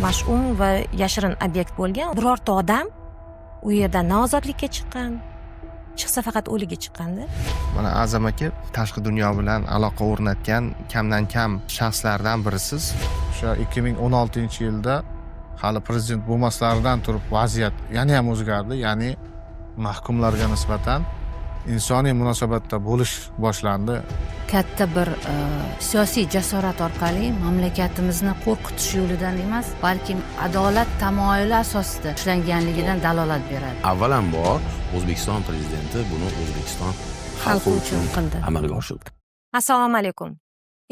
mash'um va yashirin obyekt bo'lgan. Birorta odam u yerdan na ozodlikka chiqqan, chiqsa faqat o'ligi chiqqanda. Mana A'zam aka tashqi dunyo bilan aloqa o'rnatgan kamdan kam shaxslardan birisiz. O'sha 2016-yilda hali prezident bo'lmaslaridan turib vaziyat yana ham o'zgardi, ya'ni mahkumlarga nisbatan insoniy munosabatda bo'lish boshlandi. Katta bir siyosiy jasorat orqali mamlakatimizni qo'rqitish yo'lidan emas, balki adolat tamoyili asosida ishlanganligidan dalolat beradi. Avvalambor O'zbekiston prezidenti buni O'zbekiston xalqi uchun qildi. amalga oshirdi. Assalomu alaykum.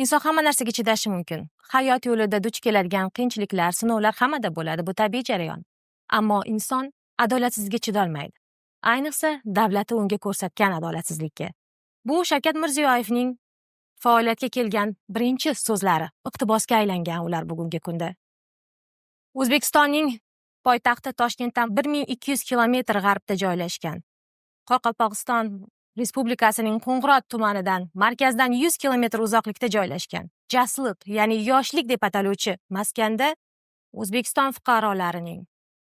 Inson hamma narsaga chidashi mumkin. Hayot yo'lida duch keladigan qiyinchiliklar, sinovlar hammada bo'ladi, bu tabiiy jarayon. Ammo inson adolatsizlikka chidolmaydi. Ayniqsa davlati unga ko'rsatgan adolatsizlikka. Bu Shavkat Mirziyoyevning faoliyatga kelgan birinchi so'zlari, iqtibosga aylangan ular bugungi kunda. O'zbekistonning poytaxti Toshkentdan 1200 kilometr g'arbda joylashgan. Qoraqalpog'iston Respublikasining Qo'ng'irot tumanidan markazdan 100 kilometr uzoqlikda joylashgan. Jasliq, ya'ni yoshlik deb ataluvchi maskanda O'zbekiston fuqarolarining,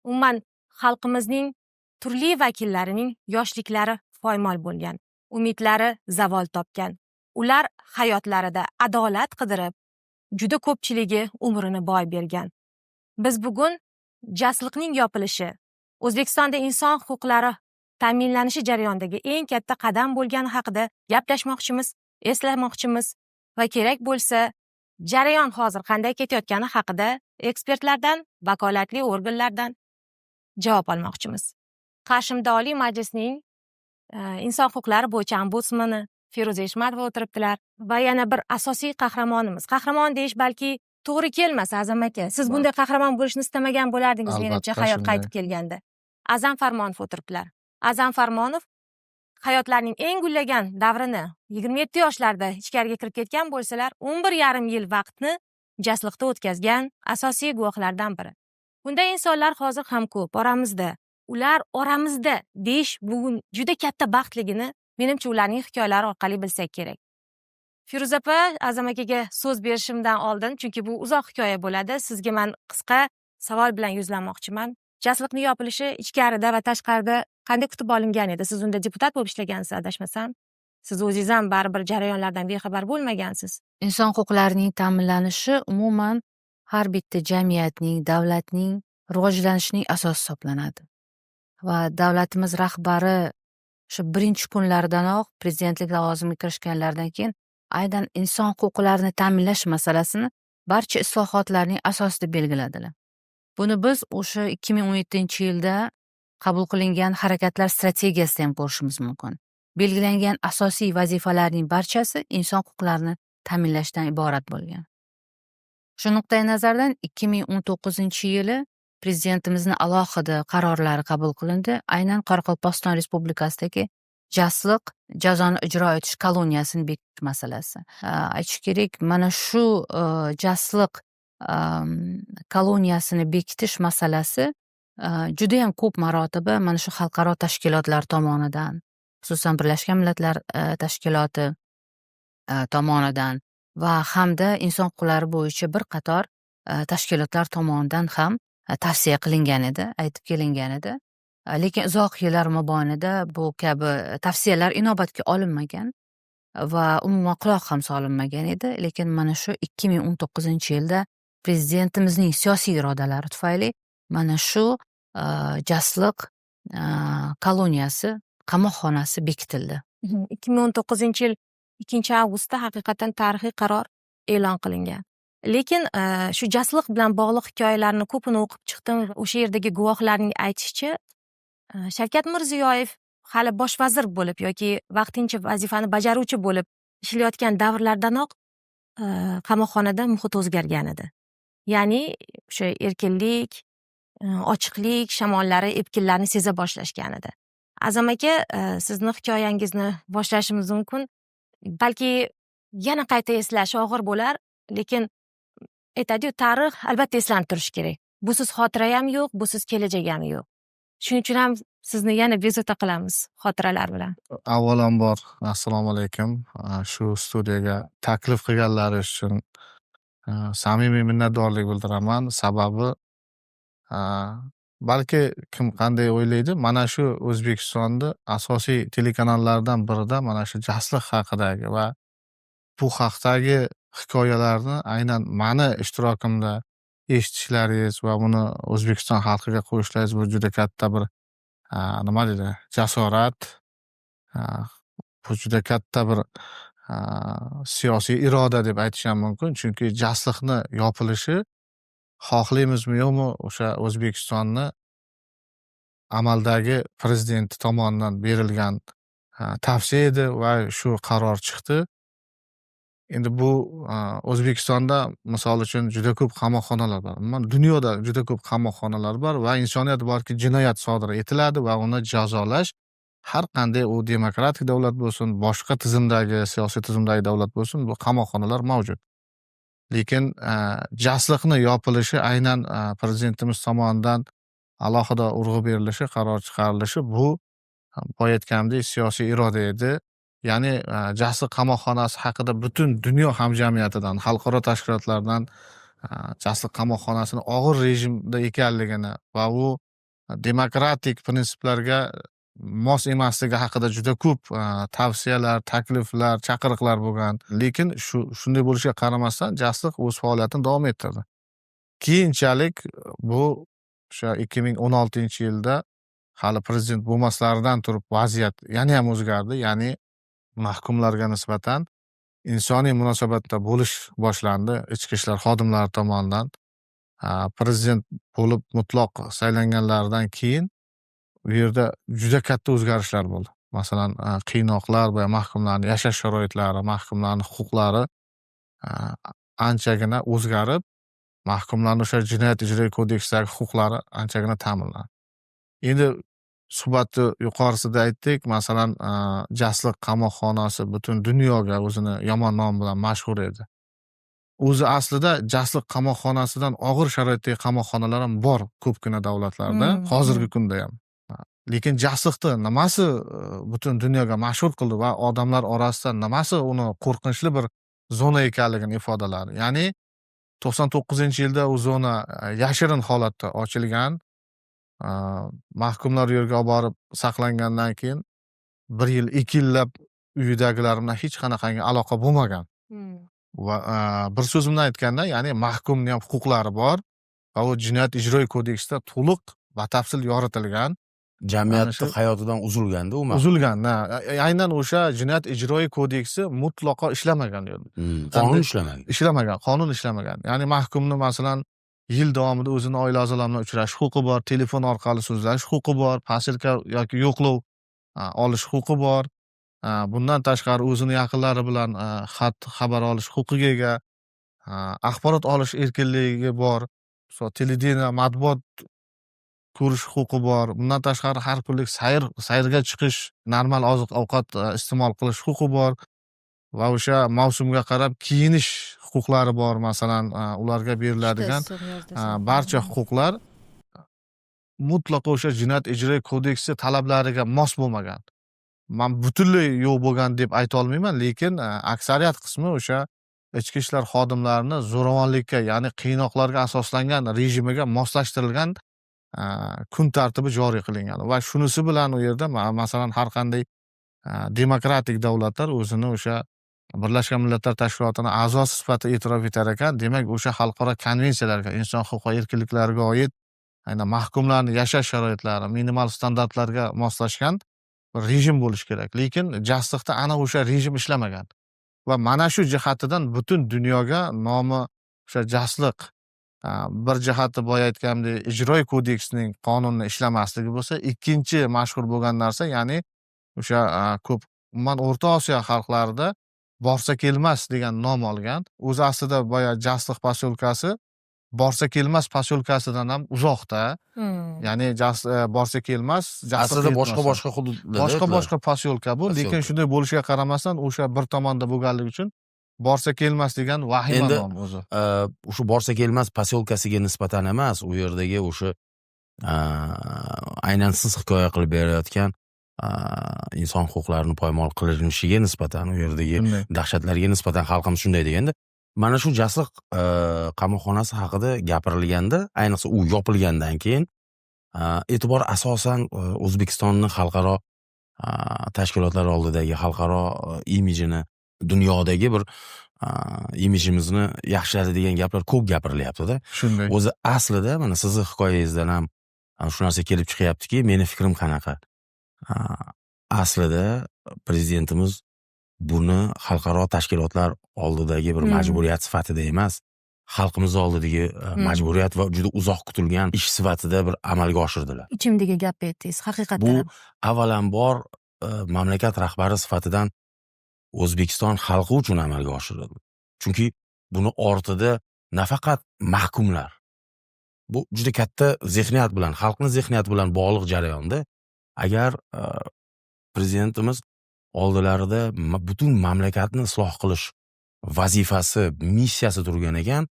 umuman xalqimizning turli vakillarining yoshliklari poymol bo'lgan, umidlari zavol topgan. Ular hayotlarida adolat qidirib, juda ko'pchiligi umrini boy bergan. Biz bugun Jasliqning yopilishi, O'zbekistonda inson huquqlari ta'minlanishi jarayonidagi eng katta qadam bo'lgani haqida gaplashmoqchimiz, eslamoqchimiz va kerak bo'lsa, jarayon hozir qanday ketayotgani haqida ekspertlardan, vakolatli organlardan javob olmoqchimiz. Qarshimda Oliy Majlisning inson huquqlari bo'yicha ombudsmani Feruza Eshmatova o'tiribdilar va yana bir asosiy qahramonimiz. Qahramon deyish balki to'g'ri kelmas, A'zam aka. Siz bunday qahramon bo'lishni istamagan bo'lardingiz, menimcha, hayot qaytib kelganda. A'zam Farmonov o'tiribdilar. A'zam Farmonov hayotlarining eng gullagan davrini 27 yoshlarda ichkariga kirib ketgan bo'lsalar, 11,5 yil vaqtni Jasliqda o'tkazgan asosiy guvohlardan biri. Bunday insonlar hozir ham ko'p oramizda. Ular oramizda deyish bugun juda katta baxtligini menimcha ularning hikoyalari orqali bilsak kerak. Feruza opa, A'zam akaga so'z berishimdan oldin, chunki bu uzoq hikoya bo'ladi, sizga men qisqa savol bilan yuzlanmoqchiman. Jasliqning yopilishi ichkarida va tashqarida qanday kutib olingan edi? Siz unda deputat bo'lib ishlagansiz, adashmasam. Siz o'zingiz ham baribir jarayonlardan bexabar bo'lmagansiz. Inson huquqlarining ta'minlanishi umuman har bitta jamiyatning, davlatning rivojlanishining asosi hisoblanadi. Va davlatimiz rahbari shu birinchi kunlardanoq prezidentlik lavozimiga kirishganlaridan keyin aynan inson huquqlarini ta'minlash masalasini barcha islohotlarning asosida belgiladilar. Buni biz o'sha 2017-yilda qabul qilingan harakatlar strategiyasida ham ko'rishimiz mumkin. Belgilangan asosiy vazifalarning barchasi inson huquqlarini ta'minlashdan iborat bo'lgan. Shu nuqtai nazardan 2019-yili prezidentimizning alohida qarorlari qabul qilindi. Aynan Qoraqalpog'iston Respublikasidagi Jasliq jazoni ijro etish koloniyasini bekitish masalasi. Aytish kerak, mana shu Jasliq koloniyasini bekitish masalasi juda ham ko'p marotaba mana shu xalqaro tashkilotlar tomonidan, xususan Birlashgan Millatlar tashkiloti tomonidan va hamda inson huquqlari bo'yicha bir qator tashkilotlar tomonidan ham tavsiya qilingan edi, aytib kelingan edi. Lekin uzoq yillar mobaynida bu kabi tavsiyalar inobatga olinmagan va umuman quloq ham solinmagan edi. Lekin mana shu 2019-yilda prezidentimizning siyosiy irodalari tufayli mana shu Jasliq koloniyasi, qamoqxonasi bekitildi. 2019-yil 2-avgustda haqiqatan tarixiy qaror e'lon qilingan. Lekin shu Jasliq bilan bog'liq hikoyalarni ko'pini o'qib chiqdim. O'sha yerdagi guvohlarning aytishicha, Shavkat Mirziyoyev hali bosh vazir bo'lib yoki vaqtincha vazifani bajaruvchi bo'lib ishlayotgan davrlardanoq qamoqxonada muhit o'zgargan edi. Ya'ni o'sha erkinlik, ochiqlik shamollari, epkinlarni seza boshlashgan edi. A'zam aka, sizni hikoyangizni boshlashimiz mumkin. Balki yana qayta eslash og'ir bo'lar, lekin aytadi-yu, tarix albatta eslanib turish kerak. Busiz xotira ham yo'q, busiz kelajak ham yo'q. Shuning uchun ham sizni yana bezovta qilamiz xotiralar bilan. Avvalambor assalomu alaykum. Shu studiyaga taklif qilganlari uchun samimiy minnatdorlik bildiraman. Sababi balki kim qanday o'ylaydi, mana shu O'zbekistonda asosiy telekanallardan birida mana shu jasliq haqidagi va bu haqdagi hikoyalarni aynan mani ishtirokimda eshitishlaringiz va buni O'zbekiston xalqiga qo'yishlaringiz bu juda katta bir nima deydi, jasorat, bu juda katta bir siyosiy iroda deb aytish ham mumkin. Chunki jasliqni yopilishi xohlaymizmi yo'qmi, o'sha O'zbekistonni amaldagi prezidenti tomonidan berilgan tavsiya edi va shu qaror chiqdi. Endi bu O'zbekistonda misol uchun juda ko'p qamoqxonalar bor. Dunyoda juda ko'p qamoqxonalar bor va insoniyat borki jinoyat sodir etiladi va uni jazolash har qanday u demokratik davlat bo'lsin, boshqa tizimdagi, siyosiy tizimdagi davlat bo'lsin, bu qamoqxonalar mavjud. Lekin jasliqni yopilishi aynan prezidentimiz tomonidan alohida urg'u berilishi, qaror chiqarilishi bu boya aytganimdek siyosiy iroda edi. Ya'ni jasliq qamoqxonasi haqida butun dunyo hamjamiyatidan, xalqaro tashkilotlardan jasliq qamoqxonasini og'ir rejimda ekanligini va u demokratik prinsiplarga mos emasligi haqida juda ko'p tavsiyalar, takliflar, chaqiriqlar bo'lgan. Lekin shunday bo'lishiga qaramasdan jasliq o'z faoliyatini davom ettirdi. Keyinchalik bu o'sha 2016-yilda hali prezident bo'lmaslaridan turib vaziyat yana ham o'zgardi. Ya'ni mahkumlarga nisbatan insoniy munosabatda bo'lish boshlandi ichki ishlar xodimlari tomonidan. Prezident bo'lib mutlaq saylanganlaridan keyin u yerda juda katta o'zgarishlar bo'ldi. Masalan, qiynoqlar va mahkumlarning yashash sharoitlari, mahkumlarning huquqlari anchagina o'zgarib, mahkumlarning o'sha jinoyat ijroiy kodeksidagi huquqlari anchagina ta'minlandi. Endi suhbatni yuqorisida aytdik, masalan, jasliq qamoqxonasi butun dunyoga o'zini yomon nomi bilan mashhur edi. O'zi aslida jasliq qamoqxonasidan og'ir sharoitdagi qamoqxonalar ham bor ko'pgina davlatlarda, hozirgi kunda ham. Lekin jasliqni nimasi butun dunyoga mashhur qildi va odamlar orasida nimasi uni qo'rqinchli bir zona ekanligini ifodaladi. Ya'ni 99-yilda u zona yashirin holatda ochilgan. Mahkumlar u yerga olib borib saqlangandan keyin 1 yil, 2 yillab uyidagilar bilan hech qanaqangi aloqa bo'lmagan. Va bir so'z bilan aytganda, ya'ni mahkumning ham huquqlari bor va u jinoyat ijroiy kodeksida to'liq batafsil yoritilgan. Jamiyatni hayotidan uzilganda u uzilgan. Aynan o'sha jinoyat ijroiy kodeksi mutlaqo ishlamagan edi. Qonun ishlamagan. Qonun ishlamagan. Ya'ni mahkumni masalan yil davomida o'zini oila a'zolari bilan uchrashish huquqi bor, telefon orqali so'zlash huquqi bor, posilka yoki yo'qlov olish huquqi bor. Bundan tashqari o'zini yaqinlari bilan xabar olish huquqiga ega, axborot olish erkinligiga bor, televideniya, matbuot ko'rish huquqi bor. Bundan tashqari har kunlik sayrga chiqish, normal oziq-ovqat iste'mol qilish huquqi bor va o'sha mavsumga qarab kiyinish huquqlari bor. Masalan, ularga beriladigan barcha huquqlar mutlaqo o'sha jinoyat ijroiy kodeksi talablariga mos bo'lmagan. Men butunlay yo'q bo'lgan deb ayta olmayman, lekin aksariyat qismi o'sha ichki ishlar xodimlarini zo'ravonlikka, ya'ni qiynoqlarga asoslangan rejimiga moslashtirilgan kun tartibi joriy qilingan va shunisi bilan u yerda masalan har qanday demokratik davlatlar o'zini o'sha Birlashgan Millatlar Tashkilotining a'zosi sifatida e'tirof etar ekan. Demak, o'sha xalqaro konvensiyalarga, inson huquq va erkinliklariga oid aynan mahkumlarning yashash sharoitlari, minimal standartlarga moslashgan bir rejim bo'lishi kerak. Lekin jasliqda ana o'sha rejim ishlamagan. Va mana shu jihatidan butun dunyoga nomi o'sha jasliq bir jihati boya aytganimdek ijroiy kodeksning qonunni ishlamasligi bo'lsa, ikkinchi mashhur bo'lgan narsa, ya'ni o'sha ko'p umuman O'rta Osiyo xalqlarida borsa kelmas degan nom olgan. O'zi aslida boya jasliq posyolkasi borsa kelmas posyolkasidan ham uzoqda. Ya'ni borsa kelmas, aslida boshqa hududlarda boshqa posyolka bu, lekin shunday bo'lishiga qaramasdan o'sha bir tomonda bo'lganligi uchun borsa kelmas degan vahima nom o'zi. O'sha borsa kelmas posyolkasiga nisbatan emas, u yerdagi o'sha aynan siz hikoya qilib berayotgan inson huquqlarini poymol qilinishiga nisbatan, u yerdagi Shunday. dahshatlarga nisbatan xalqimiz shunday deganda, mana shu Jasliq qamoqxonasi haqida gapirilganda, ayniqsa u yopilgandan keyin e'tibor asosan O'zbekistonni xalqaro tashkilotlar oldidagi xalqaro imijini, dunyodagi bir imijimizni yaxshilaydigan gaplar ko'p gapirilyapti-da. Shunday. O'zi aslida mana sizni hikoyangizdan ham shu narsa kelib chiqyaptiki, meni fikrim qanaqa? Aslida prezidentimiz buni xalqaro tashkilotlar oldidagi bir majburiyat sifatida emas, xalqimiz oldidagi majburiyat va juda uzoq kutilgan ish sifatida bir amalga oshirdilar. Ichimdagi gap aytdingiz, haqiqatan. Bu avvalambor mamlakat rahbari sifatidan O'zbekiston xalqi uchun amalga oshirildi. Chunki buni ortida nafaqat mahkumlar, bu juda katta zehniyat bilan, xalqning zehniyati bilan bog'liq jarayonda. Agar prezidentimiz oldilarida butun mamlakatni isloh qilish vazifasi, missiyasi turgan ekan,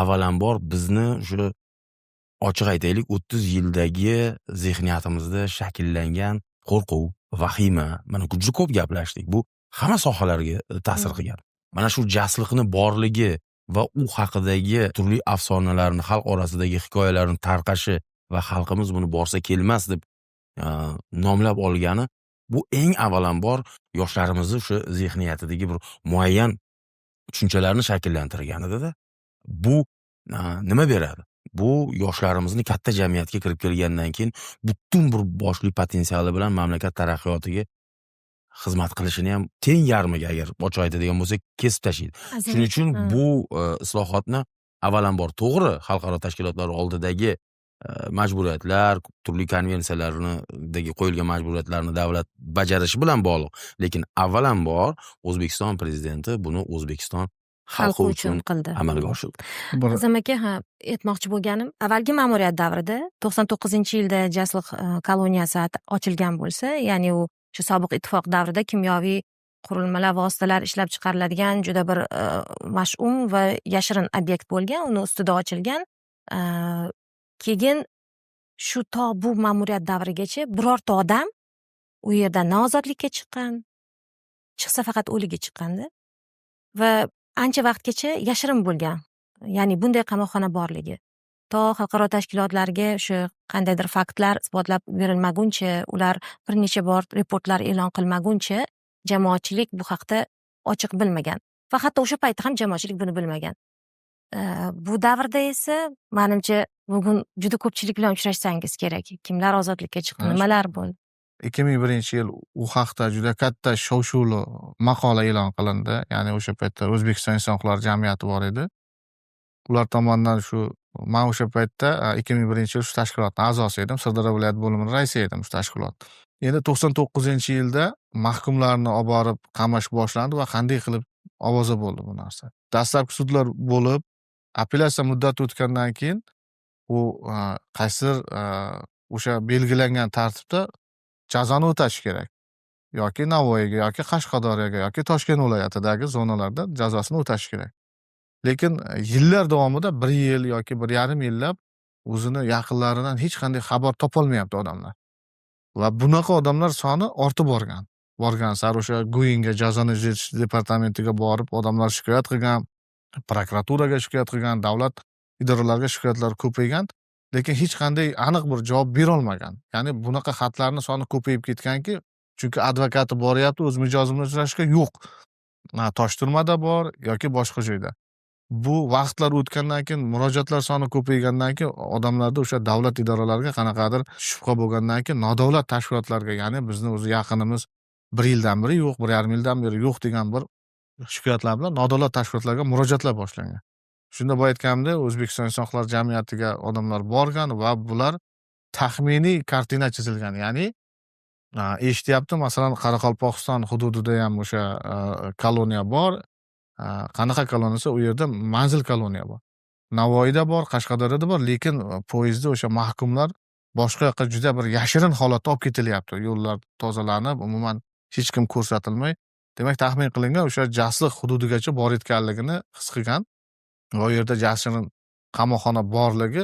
avvalambor bizni shu ochiq aytaylik 30 yildagi zehniyatimizda shakllangan qo'rquv, vahima, mana juda ko'p gaplashdik. Bu hamma sohalarga ta'sir qilgan. Mana shu Jasliqni borligi va u haqidagi turli afsonalarni, xalq orasidagi hikoyalarni tarqashi va xalqimiz buni borsa kelmas deb nomlab olgani, bu eng avvalambor yoshlarimizni o'sha zehniyatidagi bir muayyan tushunchalarni shakllantirgan edi-da. Bu nima beradi? Bu yoshlarimizni katta jamiyatga kirib kelgandan keyin butun bir boshli potensiali bilan mamlakat taraqqiyotiga xizmat qilishini ham teng yarmiga, agar ochiq aytadigan bo'lsak, kesib tashlaydi. Shuning uchun bu islohotni avvalambor to'g'ri xalqaro tashkilotlar oldidagi majburiyatlar, turli konvensiyalardagi qo'yilgan majburiyatlarni davlat bajarishi bilan bog'liq. Lekin avvalambor O'zbekiston prezidenti buni O'zbekiston xalqi uchun qildi. amalga oshirdi. Azam aka, aytmoqchi bo'lganim, avvalgi ma'muriyat davrida 99-yilda Jasliq koloniyasi ochilgan bo'lsa, ya'ni u shu sobiq ittifoq davrida kimyoviy qurilmalar, vositalar ishlab chiqariladigan juda bir mash'um va yashirin obyekt bo'lgan, uni ustida ochilgan. Keyin shu to bu ma'muriyat davrigacha birorta odam u yerdan na ozodlikka chiqqan, chiqsa faqat o'ligi chiqqanda va ancha vaqtgacha yashirin bo'lgan. Ya'ni bunday qamoqxona borligi. To xalqaro tashkilotlarga o'sha qandaydir faktlar isbotlab berilmaguncha, ular bir necha bor reportlar e'lon qilmaguncha jamoatchilik bu haqda ochiq bilmagan. Va hatto o'sha paytda ham jamoatchilik buni bilmagan. Bu davrda esa menimcha bugun juda ko'pchilik bilan uchrashsangiz kerak. Kimlar ozodlikka chiqdi, nimalar bo'ldi? 2001-yil u haqda juda katta shov-shuvli maqola e'lon qilindi. Ya'ni o'sha paytda O'zbekiston inson huquqlari jamiyati bor edi. Ular tomonidan men o'sha paytda 2001-yil shu tashkilotning a'zosi edim. Sirdaryo viloyat bo'limi raisi edim shu tashkilot. Endi 99-yilda mahkumlarni olib borib qamash boshlandi va qanday qilib ovoza bo'ldi bu narsa. Dastlabki sudlar bo'lib, apellyatsiya muddati o'tgandan keyin u qaysidir o'sha belgilangan tartibda jazoni o'tash kerak. Yoki Navoiyga, yoki Qashqadaryoga, yoki Toshkent viloyatidagi zonalarda jazosini o'tash kerak. Lekin yillar davomida 1 yil yoki 1,5 yillab o'zini yaqinlaridan hech qanday xabar topolmayapti odamlar. Va bunaqa odamlar soni ortib borgan. Borgan sari o'sha Go'yinga, jazoni ijrochi departamentiga borib odamlar shikoyat qilgan, prokuraturaga shikoyat qilgan, davlat idoralariga shikoyatlar ko'paygan, lekin hech qanday aniq bir javob bera olmagan. Ya'ni bunaqa xatlarning soni ko'payib ketganki, chunki advokati boryapti, o'z mijozi bilan uchrashishga yo'q. Toshturmada bor yoki boshqa joyda. Bu vaqtlar o'tgandan keyin, murojaatlar soni ko'paygandan keyin odamlarda o'sha davlat idoralariga qanaqadir shubha bo'lgandan keyin nodavlat tashkilotlarga, ya'ni bizni o'zi yaqinimiz 1 yildan beri yo'q, 1,5 yildan beri yo'q degan bir shikoyatlar bilan nodavlat tashkilotlarga murojaatlar boshlangan. Shunda boya aytganimdek, O'zbekiston inson huquqlari jamiyatiga odamlar borgan va bular taxminiy kartina chizilgan. Ya'ni eshityapti, masalan, Qoraqalpog'iston hududida ham o'sha koloniya bor. Qanaqa koloniyasi? U yerda manzil koloniya bor. Navoiyda bor, Qashqadaryoda bor, lekin poyezdda o'sha mahkumlar boshqa yoqqa juda bir yashirin holatda olib ketilyapti. Yo'llar tozalanib, umuman hech kim ko'rsatilmay, demak taxmin qilingan o'sha Jasliq hududigacha borayotganligini his qilgan va u yerda yashirin qamoqxona borligi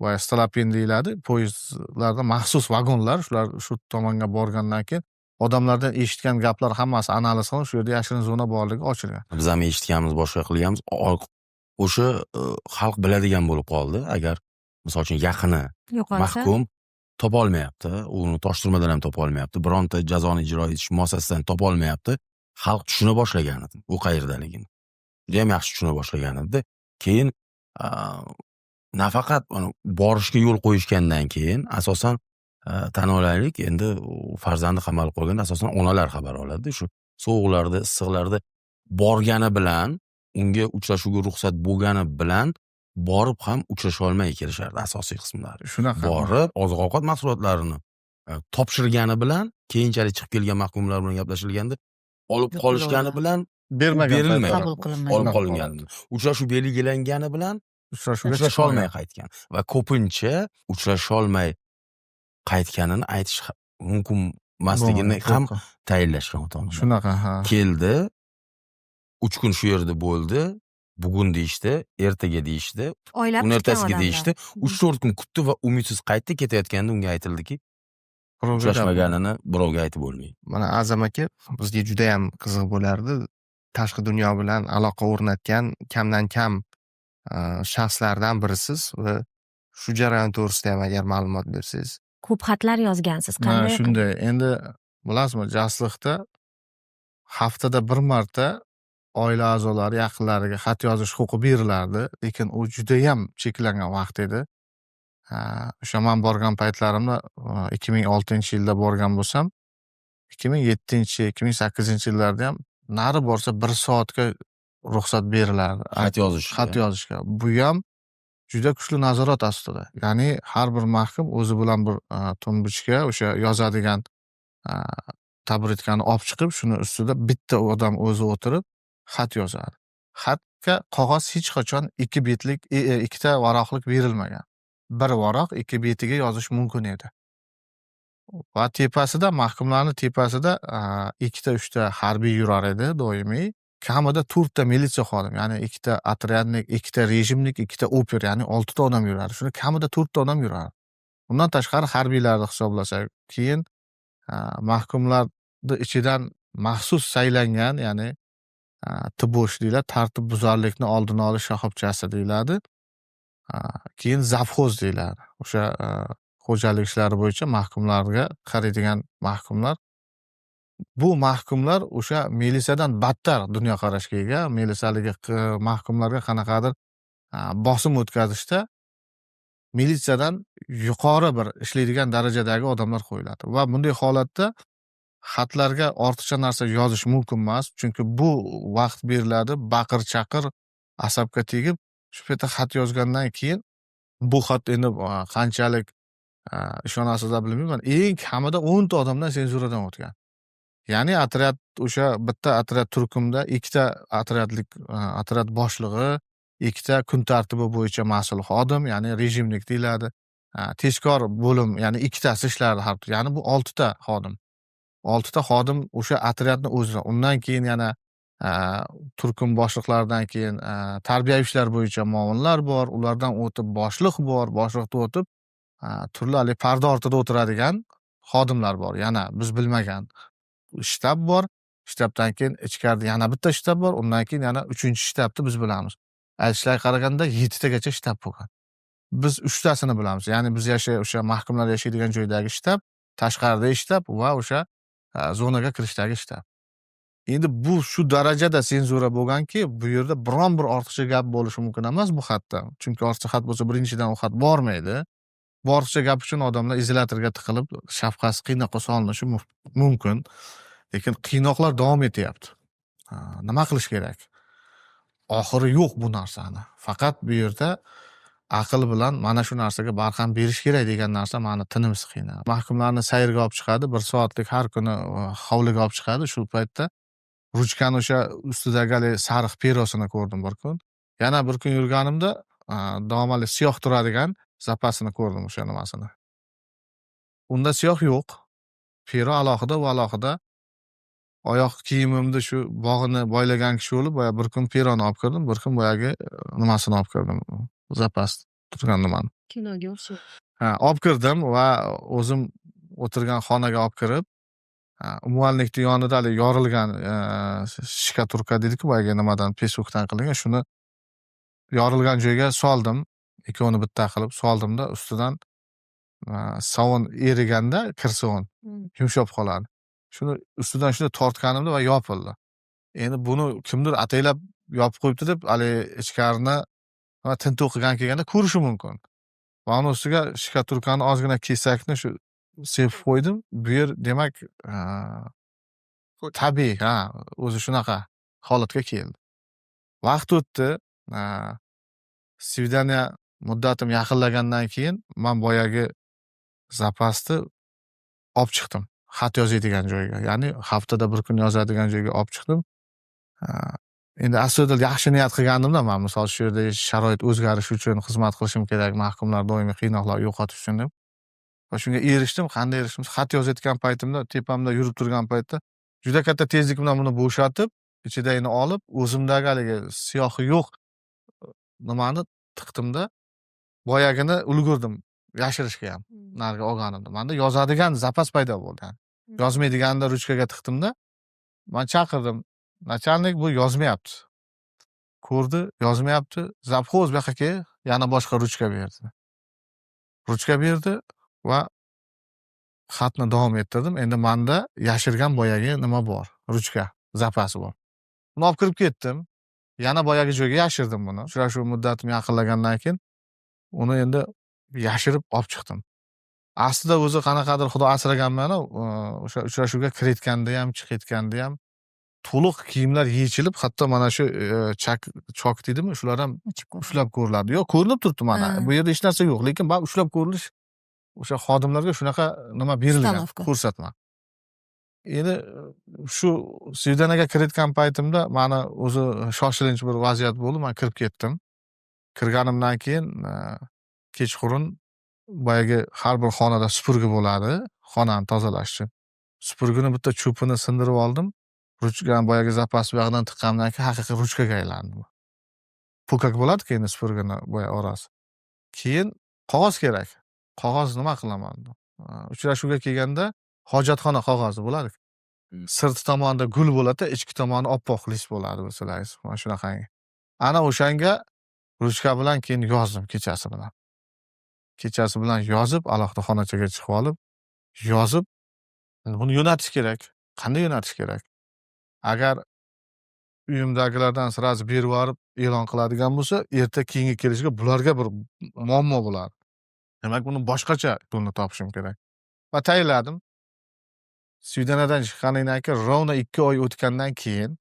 va stalapin deyiladi. Poyezdlarda maxsus vagonlar, shular shu tomonga borgandan keyin odamlardan eshitgan gaplar hammasi analiz qilinib, shu yerda yashirin zona borligi ochilgan. Biz ham eshitganmiz, boshqa qilganmiz. O'sha xalq biladigan bo'lib qoldi. Agar misol uchun yaqini Yo'qolsa, mahkum topolmayapti, uni tosh turmadan ham topolmayapti, bironta jazoni ijro etish muassasasidan topolmayapti, xalq tushuna boshlagan edi u qayerdaligini. Juda ham yaxshi tushuna boshlagan edi. Keyin nafaqat borishga yo'l qo'yishgandan keyin asosan tan olaylik, endi farzandi qamalib qolganda asosan onalar xabar oladi. Shu sovuqlarda, issiqlarda borgani bilan, unga uchrashuvga ruxsat bo'lgani bilan borib ham uchrasha olmay kelishardi asosiy qismlari. Shunaqa. Borib oziq-ovqat mahsulotlarini topshirgani bilan, keyinchalik chiqib kelgan mahkumlar bilan gaplashilganda olib qolishgani bilan berilmay qabul qilinmaydi. olib qolingan. Uchrashuv belgilangani bilan Uchrashuvga uchrasholmay qaytgan va ko'pincha uchrasholmay qaytganini aytish mumkin emasligini ham tayinlashgan ota-onalar. Shunaqa, ha. Keldi, 3 kun shu yerda bo'ldi, bugun deyishdi, ertaga deyishdi, oylab uni kutgan ertasiga odamlar. deyishdi, 3-4 kun kutdi va umidsiz qaytdi. Ketayotganda unga aytildiki, Birovga uchrashmaganini birovga aytib bo'lmaydi. Mana Azam aka bizga juda ham qiziq bo'lardi. Tashqi dunyo bilan aloqa o'rnatgan kamdan kam shaxslardan birisiz va shu jarayon to'g'risida ham agar ma'lumot bersangiz. Ko'p xatlar yozgansiz. Ha, Qanday? shunday. Endi bilasizmi, jasliqda haftada bir marta oila a'zolari yaqinlariga xat yozish huquqi berilardi, lekin u juda ham cheklangan vaqt edi. O'sha men borgan paytlarimda 2006-yilda borgan bo'lsam, 2007-2008-yillarda ham nari borsa 1 soatga ruxsat berilardi. Xat yozish. Xat yozishga. Bu ham juda kuchli nazorat ostida. Ya'ni har bir mahkum o'zi bilan bir tumbichga o'sha yozadigan tabritkani olib chiqib, shuni ustida bitta odam o'zi o'tirib xat yozadi. Xatga qog'oz hech qachon 2 betlik, 2 ta varaqlik berilmagan. Bir varaq 2 betiga yozish mumkin edi. Va tepasida, mahkumlarning tepasida 2 ta 3 ta harbiy yurar edi doimiy. Kamida 4 ta militsiya xodimi, ya'ni 2 ta otryadnik, 2 ta rejimnik, 2 ta oper, ya'ni 6 ta odam yurardi. Shuni kamida 4 ta odam yurardi. Bundan tashqari harbiylarni hisoblasak, keyin mahkumlarning ichidan maxsus saylangan, ya'ni TBOSH deyiladi, tartib buzarlikni oldini olish shoxobchasi deyiladi. Keyin zavxoz deyiladi. O'sha xo'jalik ishlari bo'yicha mahkumlarga qaraydigan mahkumlar. Bu mahkumlar o'sha militsiyadan battar dunyoqarashga ega. Militsiyalik mahkumlarga qanaqadir bosim o'tkazishda militsiyadan yuqori bir ishlaydigan darajadagi odamlar qo'yiladi. Va bunday holatda xatlarga ortiqcha narsa yozish mumkin emas, chunki bu vaqt beriladi, baqir-chaqir asabga tegib, shu yerda xat yozgandan keyin bu xat endi qanchalik ishonasizlar bilmayman, eng kamida 10 ta odamdan senzuradan o'tgan. Ya'ni otryad, o'sha bitta otryad turkumda 2 ta otryad boshlig'i, 2 ta kun tartibi bo'yicha mas'ul xodim, ya'ni rejimnik deyiladi. Tezkor bo'lim, ya'ni 2 tasi ishlardi har tur. Ya'ni bu 6 ta xodim. 6 ta xodim o'sha otryadni o'zida. Undan keyin yana turkum boshliqlaridan keyin tarbiyaviy ishlar bo'yicha muavinlar bor, ulardan o'tib boshliq bor, boshliqdan o'tib turli parda ortida o'tiradigan xodimlar bor. Yana biz bilmagan shtab bor. Shtabdan keyin ichkarida yana bitta shtab bor, undan keyin yana 3-shtabni biz bilamiz. Aytishlariga qaraganda 7 tagacha shtab bo'lgan. Biz 3 tasini bilamiz. Ya'ni biz o'sha mahkumlar yashaydigan joydagi shtab, tashqaridagi shtab va o'sha zonaga kirishdagi shtab. Endi bu shu darajada senzura bo'lganki, bu yerda biron bir ortiqcha gap bo'lishi mumkin emas bu xatda. Chunki ortiqcha xat bo'lsa, birinchidan u xat bormaydi. Bu ortiqcha gap uchun odamlar izolyatorga tiqilib, shafqasi qiynoqqa solinishi mumkin. Lekin qiynoqlar davom etyapti. Nima qilish kerak? Oxiri yo'q bu narsani. Faqat bu yerda aql bilan mana shu narsaga barham berish kerak degan narsa meni tinimsiz qiynadi. Mahkumlarni sayrga olib chiqadi, 1 soatlik har kuni hovliga olib chiqadi. Shu paytda ruchkani o'sha ustidagi sariq perosini ko'rdim bir kun. Yana bir kun yurganimda davomli siyoh turadigan zapasini ko'rdim o'sha nimasini. Unda siyoh yo'q. Pero alohida va alohida. Oyoq kiyimimni shu bog'ini boylagan kishi bo'lib, boya bir kun peroni olib kirdim, bir kun boyagi nimasini olib kirdim. Zapas turgan nimani. Kinoga o'xshaydi. Olib kirdim va o'zim o'tirgan xonaga olib kirib, umuallikni yonida haligi yorilgan shkaturka deydi-ku, boyagi nimadan, pesokdan qilingan, shuni yorilgan joyga soldim. Ikkovini bitta qilib soldimda, ustidan sovun eriganda kirsovun yumshab qoladi. Shuni ustidan shuni tortganimda va yopildi. Endi buni kimdir ataylab yopib qo'yibdi deb, haligi ichkarini tintuv qilgan kelganda ko'rishi mumkin. Va uni ustiga shkaturkani ozgina kesakni shu sepib qo'ydim. Bu yer demak tabiiy, o'zi shunaqa holatga keldi. Vaqt o'tdi. Svidaniya muddatim yaqinlagandan keyin men boyagi zapasni olib chiqdim. Xat yozadigan joyga, ya'ni haftada bir kun yozadigan joyga olib chiqdim. Endi aslida yaxshi niyat qilgandimda, men misol shu yerda sharoit o'zgarishi uchun xizmat qilishim kerak, mahkumlar doimiy qiynoqlar yo'qotish uchun deb. Va shunga erishdim. Qanday erishdim? Xat yozayotgan paytimda, tepamda yurib turgan paytda juda katta tezlik bilan buni bo'shatib, ichidagini olib, o'zimdagi haligi siyohi yo'q nimani tiqdimda, boyagini ulgurdim yashirishga ham. Nariga olganimda. Menda yozadigan zapas paydo bo'ldi. Yozmaydiganida ruchkaga tiqdimda, men chaqirdim. Nachalnik bu yozmayapti. Ko'rdi, yozmayapti. Zavxoz bu yoqqa kel, yana boshqa ruchka berdi. Ruchka berdi va xatni davom ettirdim. Endi menda yashirgan boyagi nima bor? Ruchka, zapasi bor. Uni olib kirib ketdim. Yana boyagi joyga yashirdim buni. Uchrashuv muddatim yaqinlagandan keyin uni endi yashirib olib chiqdim. Aslida o'zi qanaqadir Xudo asraganman, o'sha uchrashuvga kirayotganda ham, chiqayotganda ham to'liq kiyimlar yechilib, hatto mana shu chok deydimi, shular ham ushlab ko'riladi. Yo'q, ko'rinib turibdi mana. Bu yerda hech narsa yo'q, lekin bu ushlab ko'rilish o'sha xodimlarga shunaqa nima berilgan, ko'rsatma. Endi shu Svidaniyaga kirayotgan paytimda meni o'zi shoshilinch bir vaziyat bo'ldi. Men kirib ketdim. Kirganimdan keyin kechqurun boyagi har bir xonada supurgi bo'ladi, xonani tozalash uchun. Supurgini bitta cho'pini sindirib oldim. Ruchka boyagi zapas buyog'idan tiqqandan keyin haqiqiy ruchkaga aylandi. Pukak bo'ladi-ku endi supurgini boya orasi. Keyin qog'oz kerak. Qog'oz nima qilaman? Uchrashuvga kelganda hojatxona qog'ozi bo'ladi. Sirti tomonida gul bo'ladi, ichki tomoni oppoq list bo'ladi, bilasizlar. Mana shunaqangi. Ana o'shanga ruchka bilan keyin yozdim kechasi bilan. Kechasi bilan yozib, alohida xonachaga chiqib olib, yozib, buni yo'natish kerak. Qanday yo'natish kerak? Agar uyimdagilardan sirasi berib yorib e'lon qiladigan bo'lsa, erta keyingi kelishga bularga bir muammo bo'ladi. Demak, buni boshqacha yo'lni topishim kerak. Va tayinladim. Svidaniyadan chiqqanimdan keyin rovna 2 oy o'tgandan keyin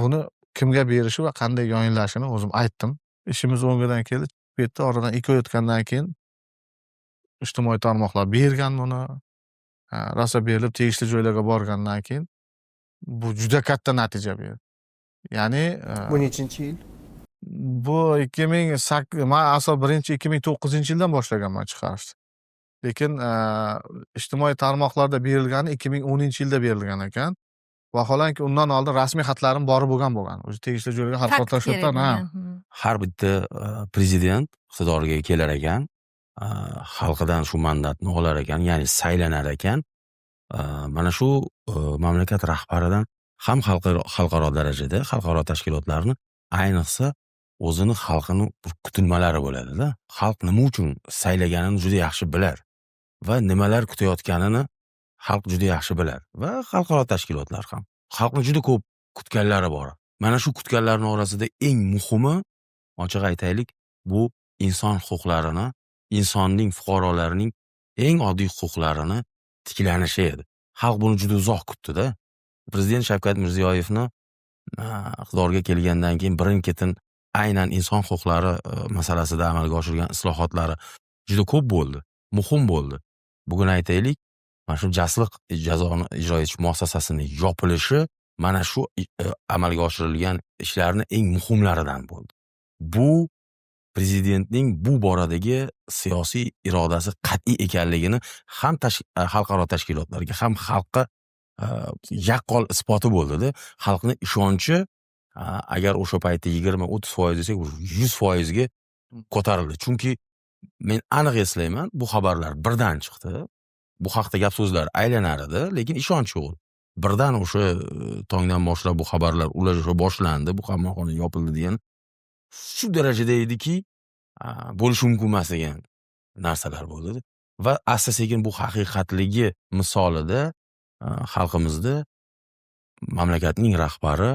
buni kimga berishi va qanday yo'nalishini o'zim aytdim. Ishimiz o'ngidan keldi. Chiqib oradan 2 oy o'tgandan keyin ijtimoiy tarmoqlar bergan buni. Rosa berilib tegishli joylarga borgandan keyin bu juda katta natija berdi. Ya'ni bu nechinchi yil? Bu 2008, men asl birinchi 2009-yildan boshlaganman chiqarishni. Lekin ijtimoiy tarmoqlarda berilgani 2010-yilda berilgan ekan. Vaholanki undan oldin rasmiy xatlarim borib bo'lgan. O'zi tegishli joyga har qo'tlashibdan, Har bitta prezident iqtidoriga kelar ekan, xalqidan shu mandatni olar ekan, ya'ni saylanar ekan. Mana shu mamlakat rahbaridan ham xalqaro darajada, xalqaro tashkilotlarni ayniqsa o'zini xalqini kutilmalari bo'ladi-da. Xalq nima uchun saylaganini juda yaxshi bilar va nimalar kutayotganini xalq juda yaxshi bilar va xalqaro tashkilotlar ham. Xalqni juda ko'p kutganlari bor. Mana shu kutganlarning orasida eng muhimi, ochiq aytaylik, bu inson huquqlarini, insonning, fuqarolarining eng oddiy huquqlarini tiklanishi edi. Xalq buni juda uzoq kutdi-da. Prezident Shavkat Mirziyoyevni iqtidorga kelgandan keyin birin-ketin aynan inson huquqlari masalasida amalga oshirgan islohotlari juda ko'p bo'ldi, muhim bo'ldi. Bugun aytaylik, mana shu jasliq jazoni ijro etish muassasasining yopilishi mana shu amalga oshirilgan ishlarning eng muhimlaridan bo'ldi. Bu prezidentning bu boradagi siyosiy irodasi qat'iy ekanligini ham xalqaro tashkilotlarga, ham xalqqa yaqqol isboti bo'ldi-da. Xalqning ishonchi agar o'sha paytda 20-30% desak, 100% ga ko'tarildi. Chunki men aniq eslayman, bu xabarlar birdan chiqdi. Bu haqda gap so'zlar aylanar edi, lekin ishonch yo'q. Birdan o'sha tongdan boshlab bu xabarlar ulasha boshlandi, bu qamoqxona yopildi degan shu darajada ediki, bo'lishi mumkin emas degan narsalar bo'ldi. Va asta-sekin bu haqiqatligi misolida xalqimizda mamlakatning rahbari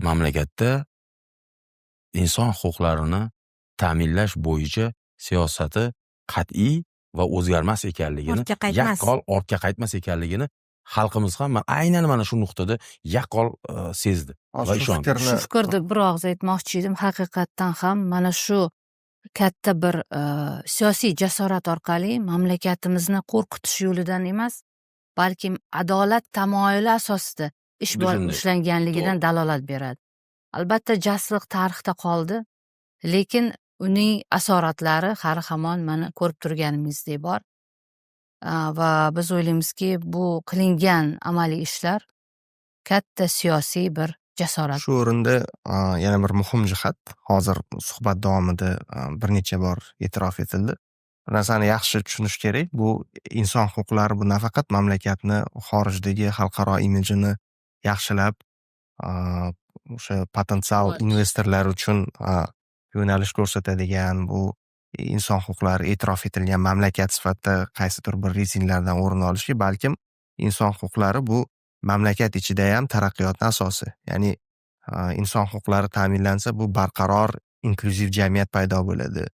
mamlakatda inson huquqlarini ta'minlash bo'yicha siyosati qat'iy va o'zgarmas ekanligini, Ortga qaytmas. yaqqol ortga qaytmas ekanligini xalqimiz ham aynan mana shu nuqtada yaqqol sezdi va Shu ishondi. fikrni Shu fikrni bir og'iz aytmoqchi edim. Haqiqatdan ham mana shu katta bir siyosiy jasorat orqali mamlakatimizni qo'rqitish yo'lidan emas, balkim adolat tamoyili asosida ish Xuddi shunday. ishlanganligidan dalolat beradi. Albatta jasliq tarixda qoldi, lekin uning asoratlari hali hamon mana ko'rib turganimizdek bor. Va biz o'ylaymizki, bu qilingan amaliy ishlar katta siyosiy bir jasorat. shu o'rinda yana bir muhim jihat hozir suhbat davomida bir necha bor e'tirof etildi. Bir narsani yaxshi tushunish kerak. Bu inson huquqlari bu nafaqat mamlakatni xorijdagi xalqaro imijini yaxshilab, o'sha potensial Rivoj. investorlar uchun yo'nalish ko'rsatadigan, bu inson huquqlari e'tirof etilgan mamlakat sifatida qaysidir bir reytinglardan o'rin olishi, balkim inson huquqlari bu mamlakat ichida ham taraqqiyotning asosi. Ya'ni inson huquqlari ta'minlansa, bu barqaror inklyuziv jamiyat paydo bo'ladi.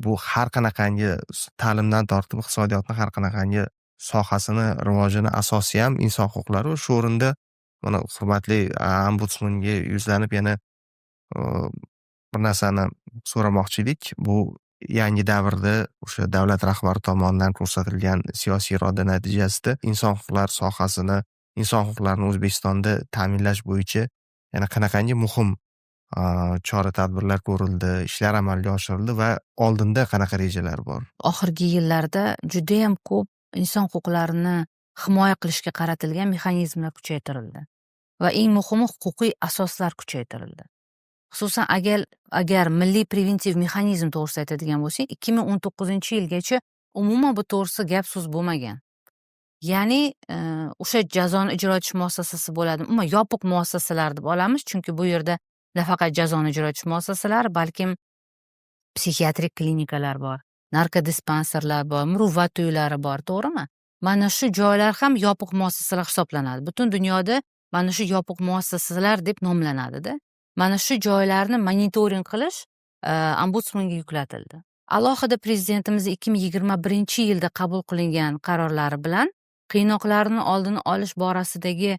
Bu har qanaqangi ta'limdan tortib iqtisodiyotning har qanaqangi sohasini rivojini asosi ham inson huquqlari. Shu o'rinda mana hurmatli ombudsmanga yuzlanib yana bir narsani so'ramoqchi edik. Bu yangi davrda o'sha davlat rahbari tomonidan ko'rsatilgan siyosiy iroda natijasida inson huquqlari sohasini, inson huquqlarini O'zbekistonda ta'minlash bo'yicha yana qanaqangi muhim chora-tadbirlar ko'rildi, ishlar amalga oshirildi va oldinda qanaqa rejalar bor? Oxirgi yillarda juda ham ko'p inson huquqlarini himoya qilishga qaratilgan mexanizmlar kuchaytirildi va eng muhimi huquqiy asoslar kuchaytirildi. Xususan agar milliy preventiv mexanizm to'g'risida aytadigan bo'lsak, 2019-yilgacha umuman bu to'g'risida gap so'z bo'lmagan. Ya'ni o'sha jazoni ijro etish muassasasi bo'ladi, umuman yopiq muassasalar deb olamiz, chunki bu yerda nafaqat jazoni ijro etish muassasalari, balkim psixiatrik klinikalar bor, narkodispanserlar bor, muruvvat uylari bor, to'g'rimi? Mana shu joylar ham yopiq muassasalar hisoblanadi. Butun dunyoda mana shu yopiq muassasalar deb nomlanadi-da. Mana shu joylarni monitoring qilish ombudsmanga yuklatildi. Alohida prezidentimiz 2021-yilda qabul qilingan qarorlari bilan qiynoqlarni oldini olish borasidagi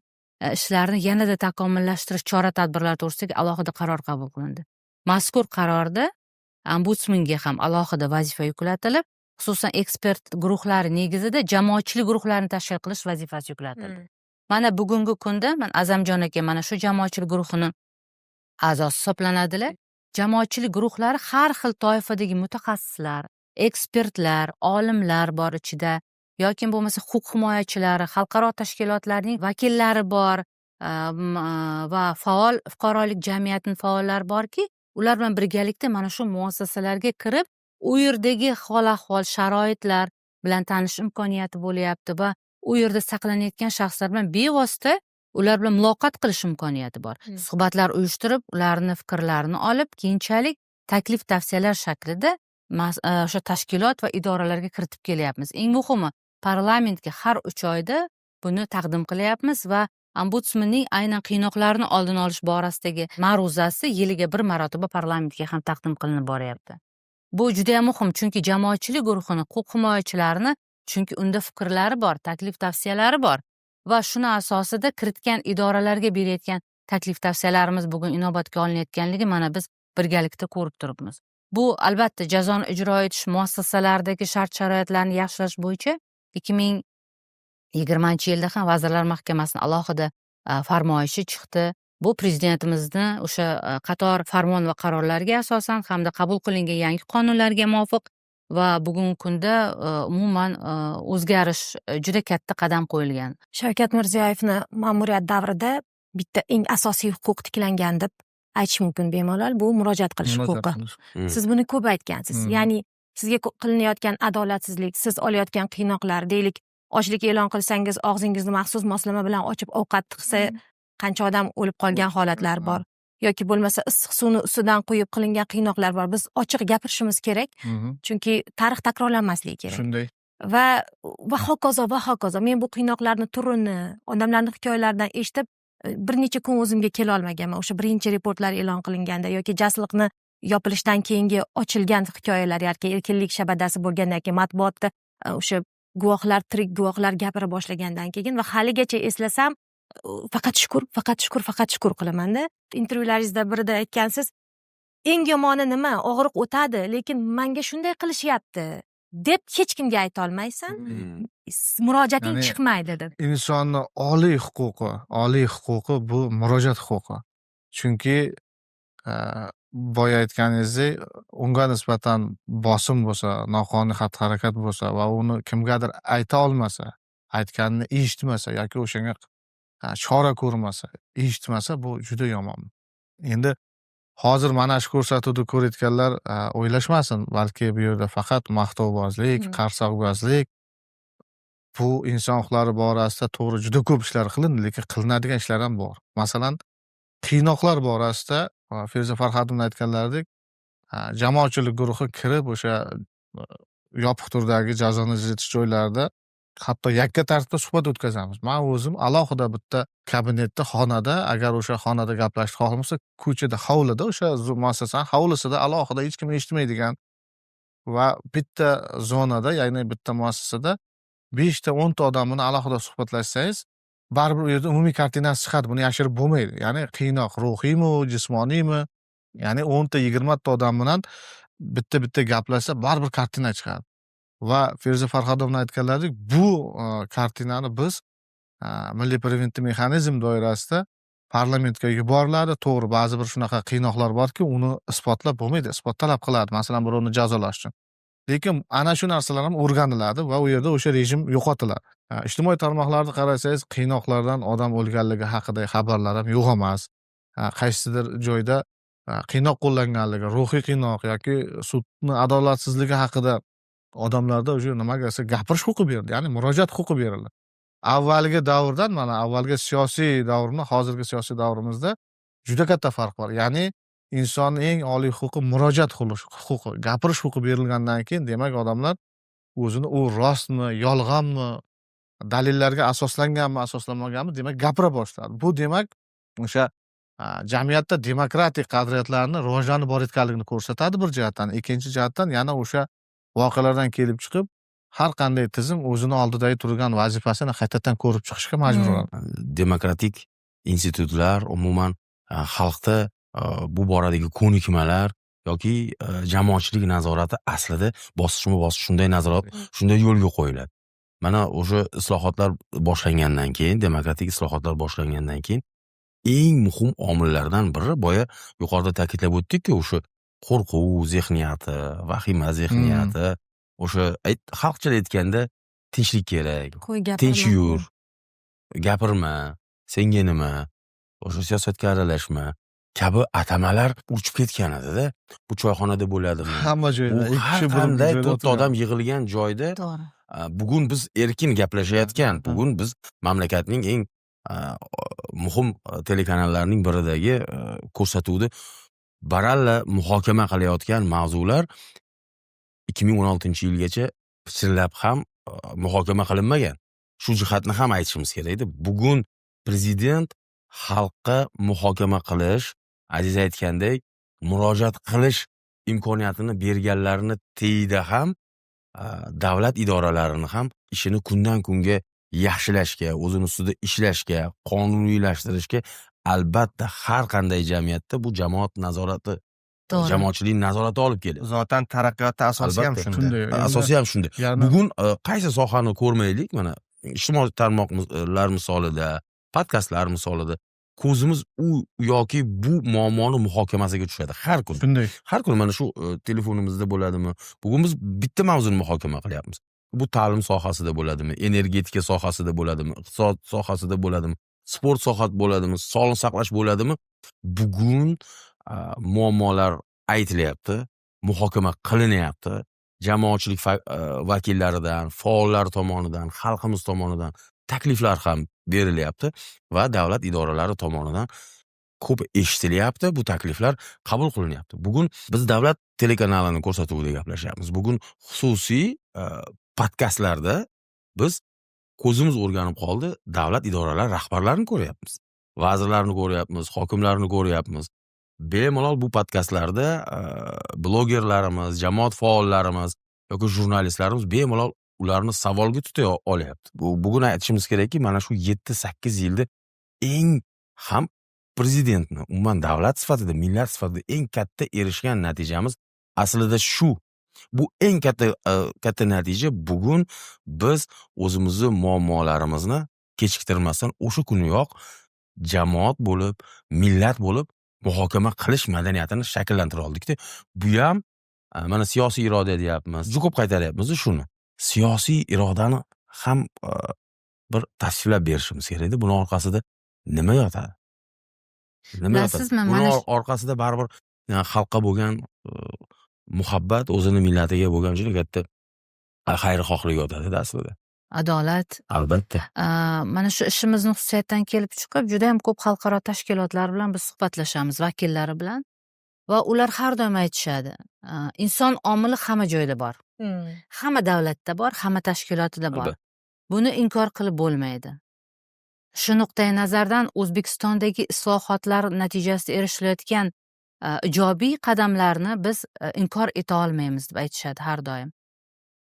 ishlarni yanada takomillashtirish chora-tadbirlari to'g'risidagi alohida qaror qabul qilindi. Mazkur qarorda ombudsmanga ham alohida vazifa yuklatilib, xususan ekspert guruhlari negizida jamoatchilik guruhlarini tashkil qilish vazifasi yuklatildi. Mana bugungi kunda Azamjon aka mana shu jamoatchilik guruhini a'zosi hisoblanadilar. Jamoatchilik guruhlari har xil toifadagi mutaxassislar, ekspertlar, olimlar bor ichida, yoki bo'lmasa huquq himoyachilari, xalqaro tashkilotlarning vakillari bor va faol fuqarolik jamiyatining faollari borki, ular bilan birgalikda mana shu muassasalarga kirib, u yerdagi hol-ahvol, sharoitlar bilan tanishish imkoniyati bo'lyapti va u yerda saqlanayotgan shaxslar bilan bevosita ular bilan muloqot qilish imkoniyati bor. Suhbatlar uyushtirib, ularni fikrlarini olib, keyinchalik taklif tavsiyalar shaklida o'sha tashkilot va idoralarga kiritib kelyapmiz. Eng muhimi, parlamentga har 3 oyda buni taqdim qilyapmiz va ombudsmanning aynan qiynoqlarni oldini olish borasidagi ma'ruzasi yiliga bir marotaba parlamentga ham taqdim qilinib boryapti. Bu juda ham muhim, chunki jamoatchilik guruhini, huquq himoyachilarini, chunki unda fikrlari bor, taklif tavsiyalari bor va shuni asosida kiritgan idoralarga berayotgan taklif tavsiyalarimiz bugun inobatga olinayotganligi mana biz birgalikda ko'rib turibmiz. Bu albatta jazoni ijro etish muassasalaridagi shart-sharoitlarni yaxshilash bo'yicha 2020-yilda ham Vazirlar Mahkamasining alohida farmoyishi chiqdi. Bu prezidentimizni o'sha qator farmon va qarorlarga asosan hamda qabul qilingan yangi qonunlarga muvofiq va bugungi kunda umuman o'zgarish juda katta qadam qo'yilgan. Shavkat Mirziyoyevni ma'muriyat davrida bitta eng asosiy huquq tiklangan deb aytish mumkin bemalol, bu murojaat qilish huquqi. Siz buni ko'p aytgansiz. Ya'ni sizga qilinayotgan adolatsizlik, siz olayotgan qiynoqlar, deylik, ochlik e'lon qilsangiz, og'zingizni maxsus moslama bilan ochib ovqat tiqsa, qancha odam o'lib qolgan holatlar bor. Yoki bo'lmasa issiq suvni ustidan quyib qilingan qiynoqlar bor. Biz ochiq gapirishimiz kerak, chunki tarix takrorlanmasligi kerak. Shunday. Va hokazo va hokazo. Men bu qiynoqlarni turini, odamlarning hikoyalaridan eshitib, bir necha kun o'zimga kela olmaganman. O'sha birinchi reportlar e'lon qilinganda yoki jasliqni yopilishdan keyingi ochilgan hikoyalar yoki erkinlik shabadasi bo'lgandan keyin matbuotda o'sha guvohlar, tirik guvohlar gapira boshlagandan keyin va haligacha eslasam, faqat shukur qilaman-da. Intervyularingizda birida aytgansiz, eng yomoni nima? Og'riq o'tadi, lekin menga shunday qilishyapti deb hech kimga ayta olmaysan. Murojaating chiqmaydi deb. Insonni oliy huquqi bu murojaat huquqi. Chunki boya aytganingizdek, unga nisbatan bosim bo'lsa, noqonuniy xatti-harakat bo'lsa va uni kimgadir ayta olmasa, aytganini eshitmasa yoki o'shanga chora ko'rmasa, eshitmasa, bu juda yomon. Endi hozir mana shu ko'rsatuvni ko'rayotganlar o'ylashmasin, balki bu yerda faqat maqtovbozlik, qarsoqbozlik, bu inson huquqlari borasida to'g'ri juda ko'p ishlar qilindi, lekin qilinadigan ishlar ham bor. Masalan, qiynoqlar borasida Feruza Farhodovna aytganlaridek, jamoatchilik guruhi kirib o'sha yopiq turdagi jazoni ijratish joylarida hatto yakka tartibda suhbat o'tkazamiz. Men o'zim alohida bitta kabinetda, xonada, agar o'sha xonada gaplashishni xohlamasa, ko'chada, hovlida, o'sha muassasaning hovlisida alohida hech kim eshitmaydigan va bitta zonada, ya'ni bitta muassasada 5 ta 10 ta odam bilan alohida suhbatlashsangiz, baribir u yerda umumiy kartinasi chiqadi. Buni yashirib bo'lmaydi. Ya'ni qiynoq ruhiymi, jismoniymi, ya'ni 10 ta 20 ta odam bilan bitta gaplashsa, baribir kartina chiqadi. Va Feruza Farhodovna aytganlaridek, bu kartinani biz milliy preventiv mexanizm doirasida parlamentga yuboriladi. To'g'ri, ba'zi bir shunaqa qiynoqlar borki, uni isbotlab bo'lmaydi, isbot talab qiladi, masalan, birovni jazolash uchun. Lekin ana shu narsalar ham o'rganiladi va u yerda o'sha rejim yo'qotiladi. Ijtimoiy tarmoqlarni qarasangiz, qiynoqlardan odam o'lganligi haqida xabarlar ham yo'q emas. Qaysidir joyda qiynoq qo'llanganligi, ruhiy qiynoq yoki sudni adolatsizligi haqida odamlarda o'sha nimagasa gapirish huquqi berildi, ya'ni murojaat huquqi berildi. Avvalgi davrdan mana avvalgi siyosiy davrni, hozirgi siyosiy davrimizda juda katta farq bor. Ya'ni insonning eng oliy huquqi murojaat huquqi, gapirish huquqi berilgandan keyin, demak, odamlar o'zini u rostmi, yolg'onmi, dalillarga asoslanganmi, asoslanmaganmi, demak, gapira boshladi. Bu demak, o'sha jamiyatda demokratik qadriyatlarni rivojlanib borayotganligini ko'rsatadi bir jihatdan. Ikkinchi jihatdan yana o'sha voqealardan kelib chiqib, har qanday tizim o'zini oldidagi turgan vazifasini qaytadan ko'rib chiqishga majbur bo'ladi. Demokratik institutlar umuman xalqda bu boradagi ko'nikmalar yoki jamoatchilik nazorati aslida bosqichma-bosqich shunday nazorat, shunday yo'lga qo'yiladi. Mana o'sha islohotlar boshlangandan keyin, demokratik islohotlar boshlangandan keyin eng muhim omillardan biri boya yuqorida ta'kidlab o'tdik-ku, o'sha qo'rquv zehniyati, vahima zehniyati, o'sha xalqcha aytganda tinchlik kerak, tinch yur, gapirma, senga nima, o'sha siyosatga aralashma kabi atamalar urchib ketgan edi-da. Bu choyxonada bo'ladimi? Hamma joyda, har qanday to'rtta odam yig'ilgan joyda bugun biz erkin gaplashayotgan, bugun biz mamlakatning eng muhim telekanallarining biridagi ko'rsatuvda baralla muhokama qilayotgan mavzular 2016-yilgacha pichirlab ham muhokama qilinmagan. Shu jihatni ham aytishimiz kerak-da. Bugun prezident xalqqa muhokama qilish, aziz aytgandek, murojaat qilish imkoniyatini berganlarini teyida ham davlat idoralarini ham ishini kundan kunga yaxshilashga, o'zini ustida ishlashga, qonuniylashtirishga albatta har qanday jamiyatda bu jamoat nazorati, jamoatchilik nazorati olib keladi. Zotan taraqqiyotda asosiy ham shunday. Asosiy ham shunday. Bugun qaysi sohani ko'rmaylik, mana ijtimoiy tarmoqlar misolida, podkastlar misolida ko'zimiz u yoki bu muammoni muhokamasiga tushadi har kun. Shunday. Har kun mana shu telefonimizda bo'ladimi? Bugun biz bitta mavzuni muhokama qilyapmiz. Bu ta'lim sohasida bo'ladimi, energetika sohasida bo'ladimi, iqtisod sohasida bo'ladimi, sport sohasida bo'ladimi, sog'liqni saqlash bo'ladimi? Bugun muammolar aytilyapti, muhokama qilinyapti jamoatchilik vakillaridan, faollar tomonidan, xalqimiz tomonidan takliflar ham berilyapti va davlat idoralari tomonidan ko'p eshitilyapti. Bu takliflar qabul qilinyapti. Bugun biz davlat telekanalini ko'rsatuvida gaplashyapmiz. Bugun xususiy podkastlarda biz ko'zimiz o'rganib qoldi, davlat idoralari rahbarlarini ko'ryapmiz. Vazirlarni ko'ryapmiz, hokimlarni ko'ryapmiz. Bemalol bu podkastlarda blogerlarimiz, jamoat faollarimiz yoki jurnalistlarimiz bemalol ularni savolga tuta olyapti. Bugun aytishimiz kerakki, mana shu 7-8 yilda eng ham prezidentni umuman davlat sifatida, millat sifatida eng katta erishgan natijamiz aslida shu. Bu eng katta natija. Bugun biz o'zimizni muammolarimizni kechiktirmasdan o'sha kuniyoq jamoat bo'lib, millat bo'lib muhokama qilish madaniyatini shakllantira oldikda. Bu ham mana siyosiy iroda deyapmiz. Juda ko'p qaytaryapmiz shuni. Siyosiy irodani ham bir tavsiflab berishimiz kerak edi. Buning orqasida nima yotadi? Bilasizmi, Buning orqasida baribir xalqqa bo'lgan muhabbat, o'zini millatiga bo'lgan juda katta xayrixohlik yotadi aslida. Adolat. Albatta. Mana shu ishimizning xususiyatidan kelib chiqib, juda ham ko'p xalqaro tashkilotlar bilan biz suhbatlashamiz, vakillari bilan. Va ular har doim aytishadi, inson omili hamma joyda bor. Hamma davlatda bor, hamma tashkilotida bor. Buni inkor qilib bo'lmaydi. Shu nuqtai nazardan O'zbekistondagi islohotlar natijasida erishilayotgan ijobiy qadamlarni biz inkor eta olmaymiz deb aytishadi har doim.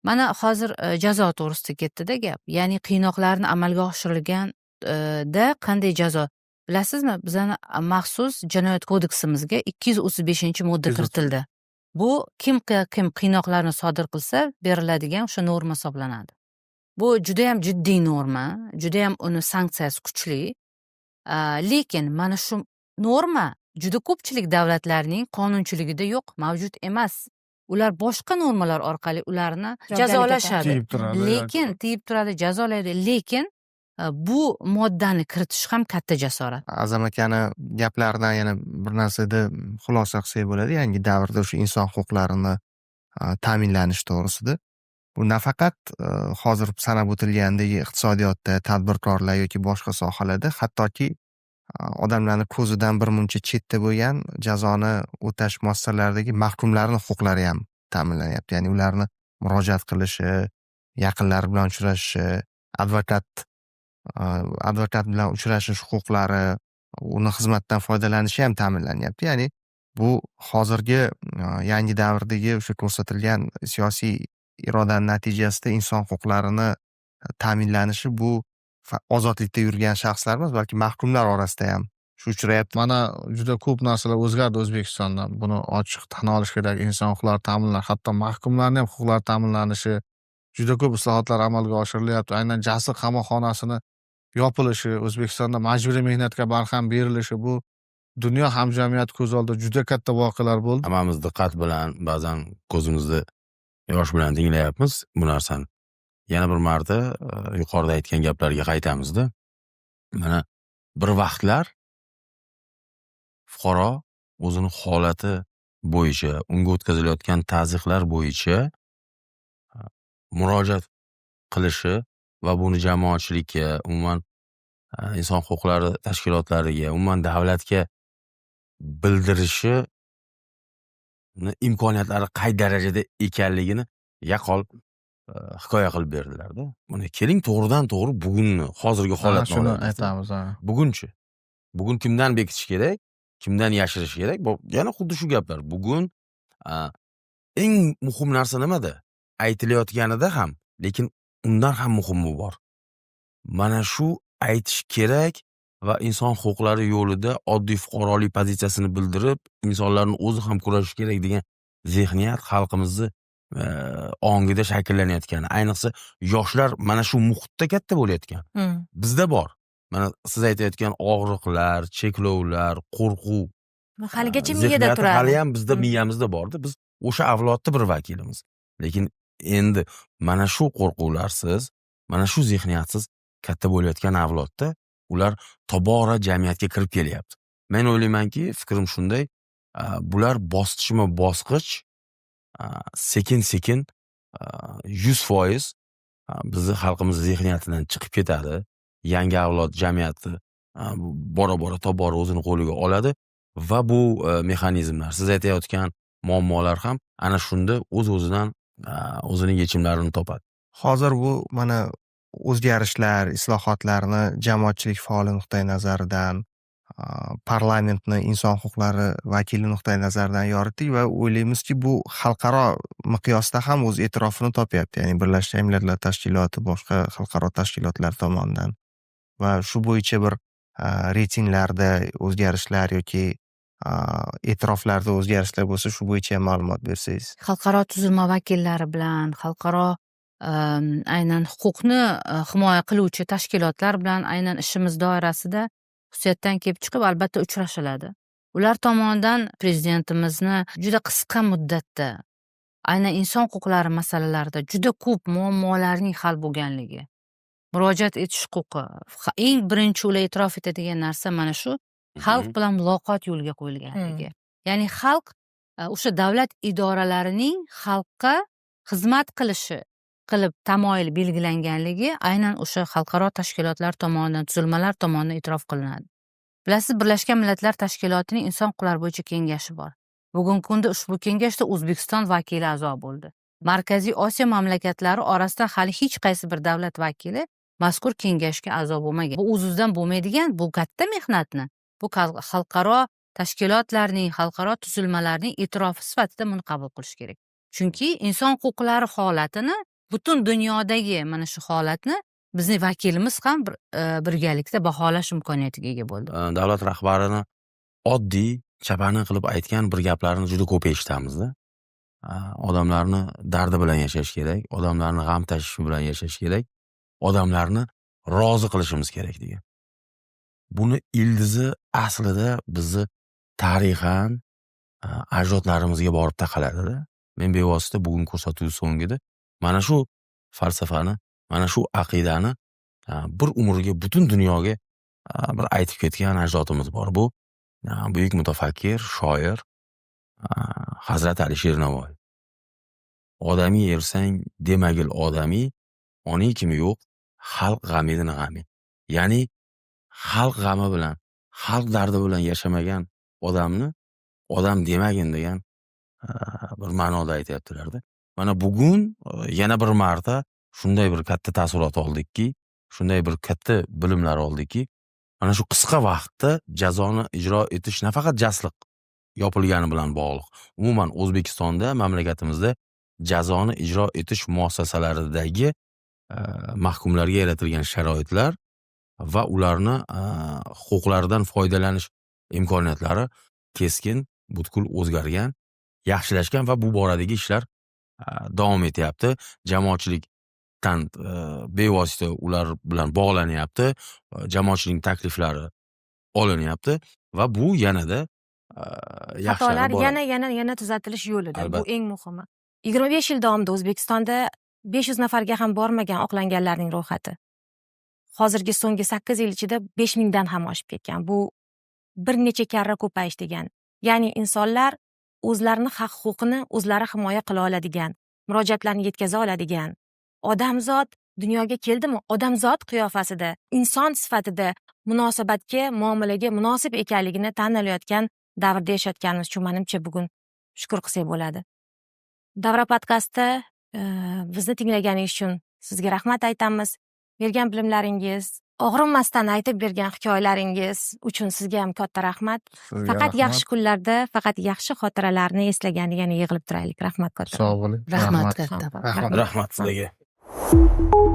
Mana hozir jazo to'g'risida ketdi-da gap. Ya'ni qiynoqlarni amalga oshirilganda qanday jazo? Bilasizmi, bizning maxsus jinoyat kodeksimizga 235-modda kiritildi. Bu kim qiynoqlarni sodir qilsa beriladigan o'sha norma hisoblanadi. Bu juda ham jiddiy norma, juda ham uni sanksiyasi kuchli. Lekin mana shu norma juda ko'pchilik davlatlarning qonunchiligida yo'q, mavjud emas. Ular boshqa normalar orqali ularni jazolashadi. Lekin tiyib turadi, jazolaydi. Lekin bu moddani kiritish ham katta jasorat. Azam akani gaplaridan yana bir narsada xulosa qilsak bo'ladi. Yangi davrda o'sha inson huquqlarini ta'minlanish to'g'risida. Bu nafaqat hozir sanab o'tilgandagi iqtisodiyotda, tadbirkorlar yoki boshqa sohalarda, hattoki odamlarni ko'zidan bir muncha chetda bo'lgan jazoni o'tash muassasalaridagi mahkumlarning huquqlari ham ta'minlanyapti. Ya'ni ularni murojaat qilishi, yaqinlari bilan uchrashishi, advokat bilan uchrashish huquqlari, uni xizmatdan foydalanishi ham ta'minlanyapti. Ya'ni bu hozirgi yangi davrdagi o'sha ko'rsatilgan siyosiy irodaning natijasida inson huquqlarini ta'minlanishi bu ozodlikda yurgan shaxslar emas, balki mahkumlar orasida ham shu uchrayapti. Mana juda ko'p narsalar o'zgardi O'zbekistonda. Buni ochiq tan olish kerak. Inson huquqlari ta'minlanishi, hatto mahkumlarning ham huquqlari ta'minlanishi, juda ko'p islohotlar amalga oshirilyapti. Aynan Jasur qamoqxonasini yopilishi, O'zbekistonda majburiy mehnatga barham berilishi, bu dunyo hamjamiyati ko'z oldida juda katta voqealar bo'ldi. Hammamiz diqqat bilan, ba'zan ko'zimizda yosh bilan tinglayapmiz bu narsani. Yana bir marta yuqorida aytgan gaplarga qaytamizda. Mana bir vaqtlar fuqaro o'zini holati bo'yicha, unga o'tkazilayotgan ta'ziqlar bo'yicha murojaat qilishi va buni jamoatchilikka, umuman inson huquqlari tashkilotlariga, umuman davlatga bildirishi imkoniyatlari qay darajada ekanligini yaqqol hikoya qilib berdilarda. Mana keling to'g'ridan to'g'ri bugunni, hozirgi holatni shuni aytamiz. Bugunchi. Bugun kimdan bekitish kerak, kimdan yashirish kerak? Yana xuddi shu gaplar. Bugun eng muhim narsa nimada? Aytilayotganida ham, lekin undan ham muhimi bor. Mana shu aytish kerak va inson huquqlari yo'lida oddiy fuqarolik pozitsiyasini bildirib, insonlarning o'zi ham kurashish kerak degan zehniyat xalqimizni ongida shakllanayotgani, ayniqsa yoshlar mana shu muhitda katta bo'layotgan. Bizda bor. Mana siz aytayotgan og'riqlar, cheklovlar, qo'rquv haligacha miyada turadi. Hali ham bizda miyamizda bordi. Biz o'sha avlodda bir vakilimiz. Lekin endi mana shu qo'rquvlarsiz, mana shu zehniyatsiz katta bo'layotgan avlodda ular tobora jamiyatga kirib kelyapti. Men o'ylaymanki, fikrim shunday, bular bosqichma-bosqich sekin-sekin 100% bizni xalqimiz zehniyatidan chiqib ketadi. Yangi avlod jamiyati bora tobora o'zini qo'liga oladi va bu mexanizmlar, siz aytayotgan muammolar ham ana shunda o'z-o'zidan o'zining yechimlarini topadi. Hozir bu mana o'zgarishlar, islohotlarni jamoatchilik faoli nuqtai nazaridan, parlamentni inson huquqlari vakili nuqtai nazaridan yoritdik va o'ylaymizki, bu xalqaro miqyosda ham o'z e'tirofini topyapti. Ya'ni Birlashgan Millatlar Tashkiloti, boshqa xalqaro tashkilotlar tomonidan va shu bo'yicha bir reytinglarda o'zgarishlar yoki e'tiroflarda o'zgarishlar bo'lsa, shu bo'yicha ham ma'lumot bersangiz. Xalqaro tuzilma vakillari bilan, xalqaro aynan huquqni himoya qiluvchi tashkilotlar bilan aynan ishimiz doirasida xususiyatdan kelib chiqib albatta uchrashiladi. Ular tomonidan prezidentimizni juda qisqa muddatda aynan inson huquqlari masalalarida juda ko'p muammolarning hal bo'lganligi, murojaat etish huquqi, eng birinchi ular e'tirof etadigan narsa mana shu xalq bilan muloqot yo'lga qo'yilganligi. Ya'ni xalq o'sha davlat idoralarining xalqqa xizmat qilib tamoyil belgilanganligi aynan o'sha xalqaro tashkilotlar tomonidan, tuzilmalar tomonidan e'tirof qilinadi. Bilasiz, Birlashgan Millatlar Tashkilotining inson huquqlari bo'yicha kengashi bor. Bugungi kunda ushbu kengashda O'zbekiston vakili a'zo bo'ldi. Markaziy Osiyo mamlakatlari orasida hali hech qaysi bir davlat vakili mazkur kengashga a'zo bo'lmagan. Bu o'z-o'zidan bo'lmaydigan, bu katta mehnatni, bu xalqaro tashkilotlarning, xalqaro tuzilmalarning e'tirofi sifatida buni qabul qilish kerak. Chunki inson huquqlari holatini, butun dunyodagi mana shu holatni bizning vakilimiz ham birgalikda baholash imkoniyatiga ega bo'ldi. Davlat rahbarini oddiy chapani qilib aytgan bir gaplarni juda ko'p eshitamizda. Odamlarni dardi bilan yashash kerak, odamlarni g'am tashvishi bilan yashash kerak, odamlarni rozi qilishimiz kerak degan. Buni ildizi aslida bizni tarixan ajdodlarimizga borib taqaladi-da. Men bevosita bugun ko'rsatuv so'ngida mana shu falsafani, mana shu aqidani bir umrga butun dunyoga bir aytib ketgan ajdodimiz bor. Bu buyuk mutafakkir, shoir Hazrat Alisher Navoiy. Odamiy ersang demagil odamiy, oning kimi yo'q, xalq g'amidin g'ami. Ya'ni xalq g'ami bilan, xalq dardi bilan yashamagan odamni odam demagin degan bir ma'noda aytayaptilar-da. Mana bugun yana bir marta shunday bir katta taassurot oldikki, shunday bir katta bilimlar oldikki, mana shu qisqa vaqtda jazoni ijro etish nafaqat jasliq yopilgani bilan bog'liq. Umuman O'zbekistonda, mamlakatimizda jazoni ijro etish muassasalaridagi mahkumlarga yaratilgan sharoitlar va ularni huquqlaridan foydalanish imkoniyatlari keskin, butkul o'zgargan, yaxshilashgan va bu boradagi ishlar davom etyapti. Jamoatchilikdan bevosita ular bilan bog'lanyapti, jamoatchilik takliflari olinyapti va bu yanada xatolar yana tuzatilish yo'lida. Bu eng muhimi. 25 yil davomida O'zbekistonda 500 nafarga ham bormagan oqlanganlarning ro'yxati hozirgi so'nggi 8 yil ichida 5000 dan ham oshib ketgan. Bu bir necha karra ko'payish degan. Ya'ni insonlar o'zlarining haq-huquqini o'zlari himoya qila oladigan, murojaatlarni yetkaza oladigan, odamzod dunyoga keldimi, odamzod qiyofasida, inson sifatida munosabatga, muomalaga munosib ekanligini tan olayotgan davrda yashayotganimiz uchun menimcha bugun shukr qilsak bo'ladi. Davra podkastda bizni tinglaganingiz uchun sizga rahmat aytamiz. Bergan bilimlaringiz, og'rinmasdan aytib bergan hikoyalaringiz uchun sizga ham katta rahmat. Faqat yaxshi kunlarda, faqat yaxshi xotiralarni eslagan yana yig'ilib turaylik. Rahmat katta. Sog' bo'ling. Rahmat katta. Rahmat sizlarga.